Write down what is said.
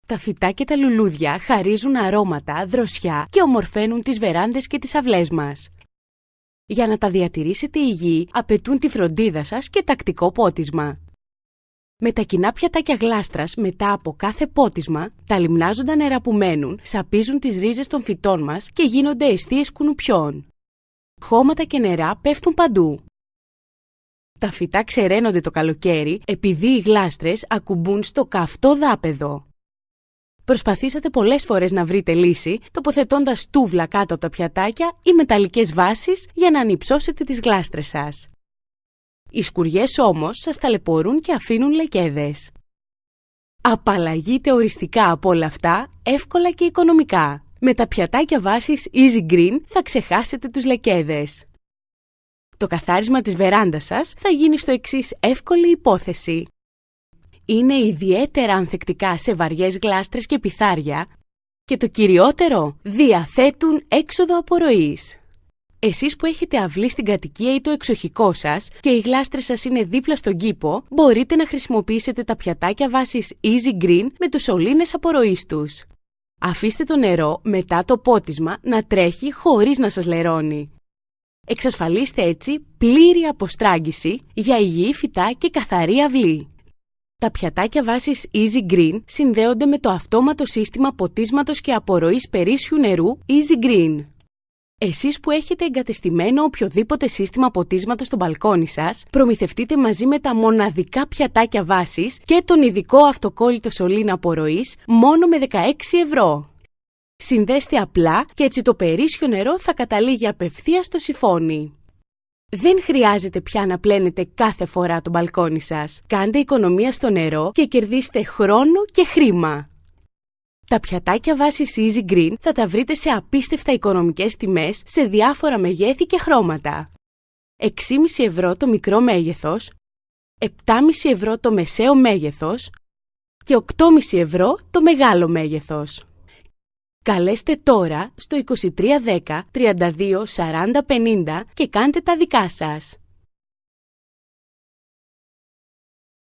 Τα φυτά και τα λουλούδια χαρίζουν αρώματα, δροσιά και ομορφαίνουν τις βεράντες και τις αυλές μας. Για να τα διατηρήσετε υγιή, απαιτούν τη φροντίδα σας και τακτικό πότισμα. Με τα κοινά πιατάκια γλάστρας μετά από κάθε πότισμα, τα λιμνάζοντα νερά που μένουν σαπίζουν τις ρίζες των φυτών μας και γίνονται εστίες κουνουπιών. Χώματα και νερά πέφτουν παντού. Τα φυτά ξεραίνονται το καλοκαίρι επειδή οι γλάστρες ακουμπούν στο καυτό δάπεδο. Προσπαθήσατε πολλές φορές να βρείτε λύση, τοποθετώντας τούβλα κάτω από τα πιατάκια ή μεταλλικές βάσεις για να ανυψώσετε τις γλάστρες σας. Οι σκουριές όμως σας ταλαιπωρούν και αφήνουν λεκέδες. Απαλλαγείτε οριστικά από όλα αυτά, εύκολα και οικονομικά. Με τα πιατάκια βάσης Easy Green θα ξεχάσετε τους λεκέδες. Το καθάρισμα της βεράντας σας θα γίνει στο εξής εύκολη υπόθεση. Είναι ιδιαίτερα ανθεκτικά σε βαριές γλάστρες και πιθάρια και το κυριότερο, διαθέτουν έξοδο απορροής. Εσείς που έχετε αυλή στην κατοικία ή το εξοχικό σας και οι γλάστρες σας είναι δίπλα στον κήπο, μπορείτε να χρησιμοποιήσετε τα πιατάκια βάσης Easy Green με τους σωλήνες απορροής τους. Αφήστε το νερό μετά το πότισμα να τρέχει χωρίς να σας λερώνει. Εξασφαλίστε έτσι πλήρη αποστράγγιση για υγιή φυτά και καθαρή αυλή. Τα πιατάκια βάσης Easy Green συνδέονται με το αυτόματο σύστημα ποτίσματος και απορροής περίσσιου νερού Easy Green. Εσείς που έχετε εγκατεστημένο οποιοδήποτε σύστημα ποτίσματος στο μπαλκόνι σας, προμηθευτείτε μαζί με τα μοναδικά πιατάκια βάσης και τον ειδικό αυτοκόλλητο σωλήνα απορροής μόνο με 16 ευρώ. Συνδέστε απλά και έτσι το περίσσιο νερό θα καταλήγει απευθείας στο σιφόνι. Δεν χρειάζεται πια να πλένετε κάθε φορά το μπαλκόνι σας. Κάντε οικονομία στο νερό και κερδίστε χρόνο και χρήμα. Τα πιατάκια βάσης Easy Green θα τα βρείτε σε απίστευτα οικονομικές τιμές σε διάφορα μεγέθη και χρώματα. 6,5 ευρώ το μικρό μέγεθος, 7,5 ευρώ το μεσαίο μέγεθος και 8,5 ευρώ το μεγάλο μέγεθος. Καλέστε τώρα στο 2310 32 40 50 και κάντε τα δικά σας.